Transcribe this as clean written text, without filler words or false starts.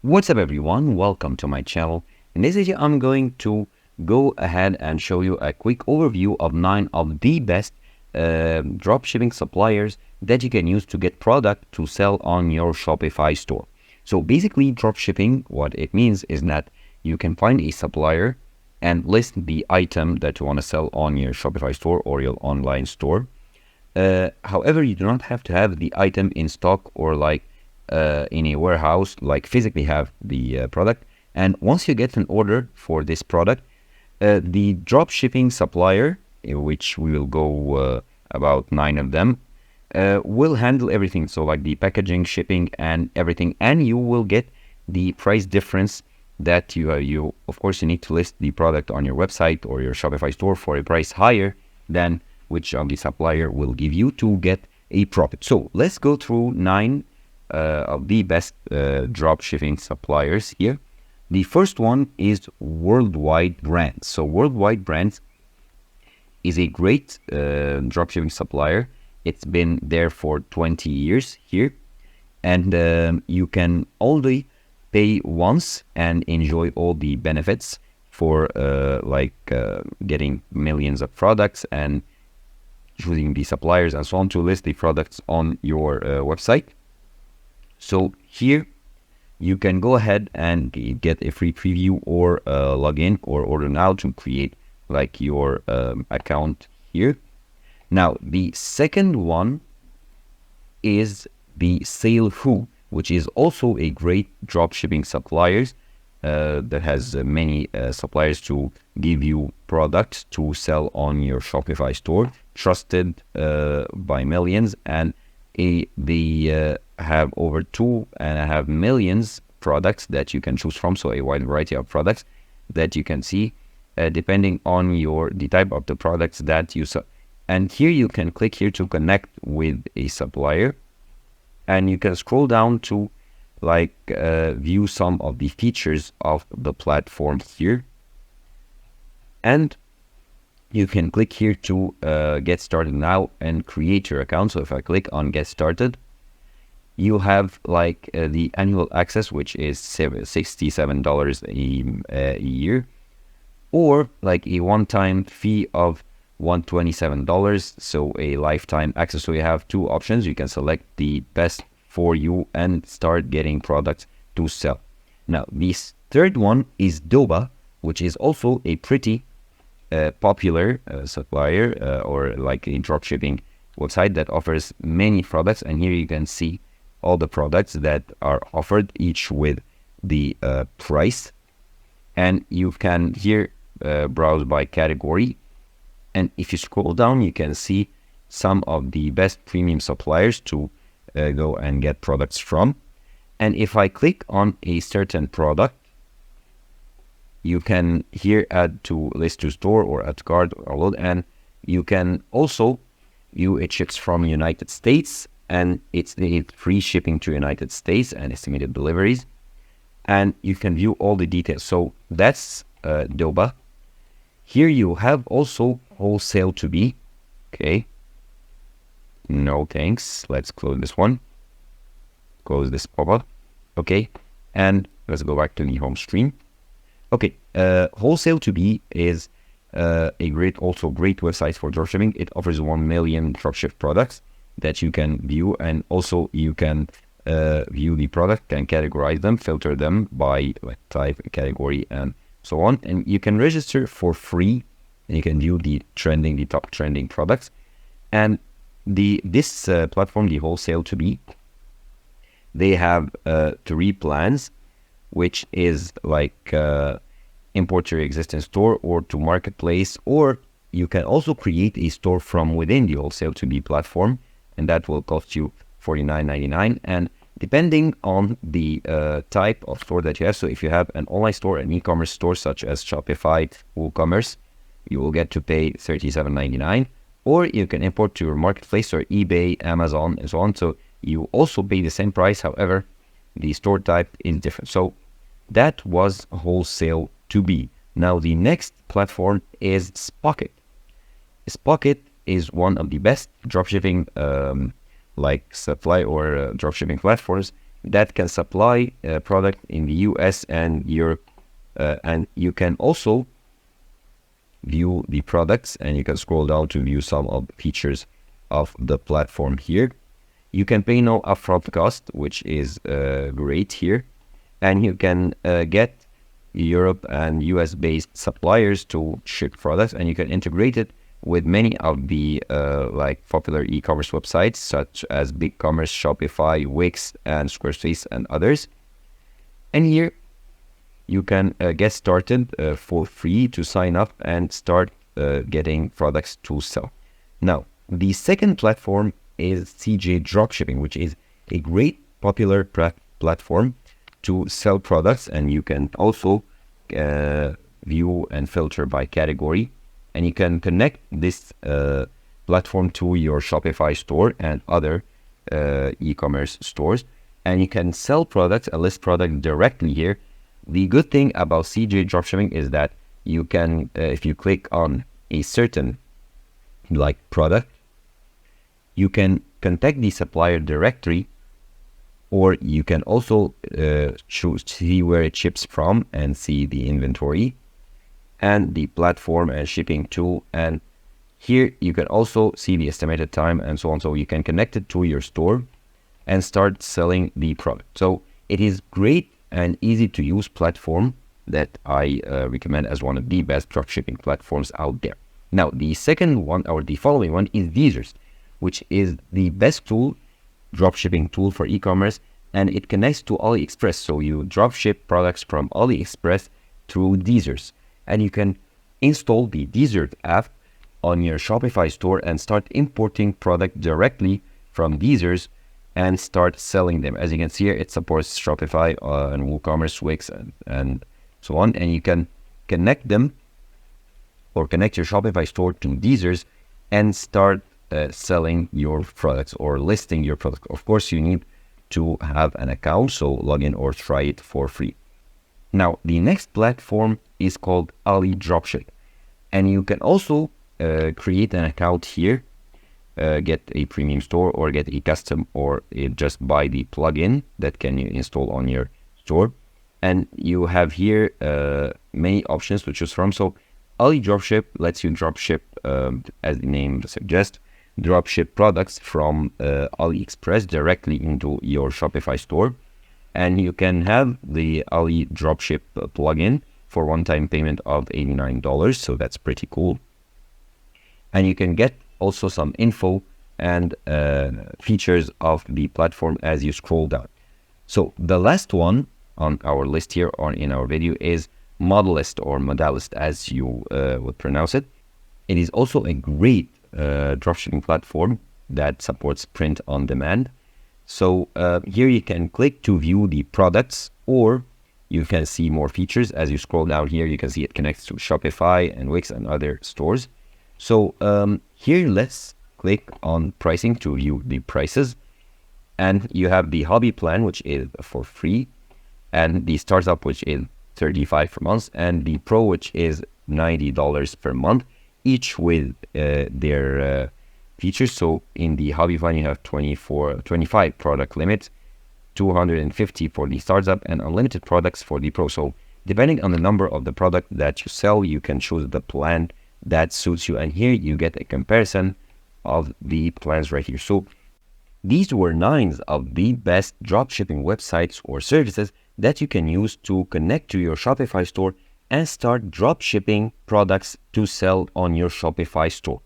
What's up everyone, welcome to my channel. In this video I'm going to go ahead and show you a quick overview of 9 of the best dropshipping suppliers that you can use to get product to sell on your Shopify store. So basically dropshipping, what it means is that you can find a supplier and list the item that you want to sell on your Shopify store or your online store. However, you do not have to have the item in stock or in a warehouse, like physically have the product. And once you get an order for this product, the drop shipping supplier, in which we will go about 9 of them, will handle everything. So like the packaging, shipping, and everything, and you will get the price difference that you of course you need to list the product on your website or your Shopify store for a price higher than which the supplier will give you to get a profit. So let's go through 9 of the best drop shipping suppliers here. The first one is Worldwide Brands. So Worldwide Brands is a great dropshipping supplier. It's been there for 20 years here, and you can only pay once and enjoy all the benefits for getting millions of products and choosing the suppliers and so on to list the products on your website. So here you can go ahead and get a free preview or log in or order now to create like your account here. Now the second one is the Sale.Who, which is also a great dropshipping suppliers that has many suppliers to give you products to sell on your Shopify store, trusted by millions, and they have over 2.5 million products that you can choose from. So a wide variety of products that you can see depending on the type of the products that you sell. And here you can click here to connect with a supplier, and you can scroll down to view some of the features of the platform here, and you can click here to get started now and create your account. So if I click on get started, you have the annual access, which is $67 a year, or a one-time fee of $127, so a lifetime access. So you have 2 options. You can select the best for you and start getting products to sell. Now this third one is Doba, which is also a pretty popular supplier or a dropshipping website that offers many products. And here you can see all the products that are offered, each with the price, and you can here browse by category. And if you scroll down, you can see some of the best premium suppliers to go and get products from. And if I click on a certain product, you can here add to list to store or add to cart or load, and you can also view it ships from United States, and it's free shipping to United States and estimated deliveries, and you can view all the details. So that's Doba. Here you have also Wholesaletobe. Okay, no thanks, let's close this one, close this pop-up. Okay, and let's go back to the home screen. Okay, Wholesaletobe is a great website for dropshipping. It offers 1 million dropship products that you can view, and also you can view the product and categorize them, filter them by type, category, and so on. And you can register for free, and you can view the top trending products. And this platform, the Wholesaletobe, they have 3 plans, which is import to your existing store or to marketplace, or you can also create a store from within the Wholesaletobe platform, and that will cost you $49.99. And depending on the type of store that you have, so if you have an online store, an e-commerce store such as Shopify, WooCommerce, you will get to pay $37.99, or you can import to your marketplace or eBay, Amazon, and so on. So you also pay the same price, however, the store type is different. So that was Wholesaletobe. Now the next platform is Spocket. Spocket is one of the best dropshipping supply or dropshipping platforms. that can supply product in the US and Europe. And you can also view the products, and you can scroll down to view some of the features of the platform here. You can pay no upfront cost, which is great here. And you can get Europe and US based suppliers to ship products, and you can integrate it with many of the like popular e-commerce websites such as BigCommerce, Shopify, Wix, and Squarespace, and others. And here you can get started for free to sign up and start getting products to sell. Now, the second platform is CJ Dropshipping, which is a great popular platform to sell products, and you can also view and filter by category, and you can connect this platform to your Shopify store and other e-commerce stores, and you can sell products and list products directly here. The good thing about CJ Dropshipping is that you can, if you click on a certain like product, you can contact the supplier directly, or you can also see where it ships from and see the inventory and the platform and shipping tool. And here you can also see the estimated time and so on. So you can connect it to your store and start selling the product. So it is great and easy to use platform that I recommend as one of the best dropshipping platforms out there. Now, the second one, or the following one, is Deezers, which is the best dropshipping tool for e-commerce, and it connects to AliExpress. So you dropship products from AliExpress through Deezers, and you can install the Deezers app on your Shopify store and start importing product directly from Deezers and start selling them. As you can see here, it supports Shopify and WooCommerce, Wix, and so on. And you can connect them or connect your Shopify store to Deezers and start selling your products or listing your product. Of course, you need to have an account, so log in or try it for free. Now, the next platform is called Ali Dropship, and you can also create an account here, get a premium store or get a custom, or just buy the plugin that can you install on your store. And you have here many options to choose from. So Ali Dropship lets you dropship, as the name suggests, dropship products from AliExpress directly into your Shopify store. And you can have the Ali Dropship plugin for one-time payment of $89. So that's pretty cool. And you can get also some info and features of the platform as you scroll down. So the last one on our list here or in our video is Modelist, or Modelist as you would pronounce it. It is also a great dropshipping platform that supports print on demand. So here you can click to view the products, or you can see more features. As you scroll down here, you can see it connects to Shopify and Wix and other stores. So here let's click on pricing to view the prices. And you have the hobby plan, which is for free, and the startup, which is $35 per month, and the pro, which is $90 per month, each with their features. So in the hobby plan, you have 25 product limit, 250 for the startup, and unlimited products for the pro. So depending on the number of the product that you sell, you can choose the plan that suits you. And here you get a comparison of the plans right here. So these were 9 of the best dropshipping websites or services that you can use to connect to your Shopify store and start dropshipping products to sell on your Shopify store.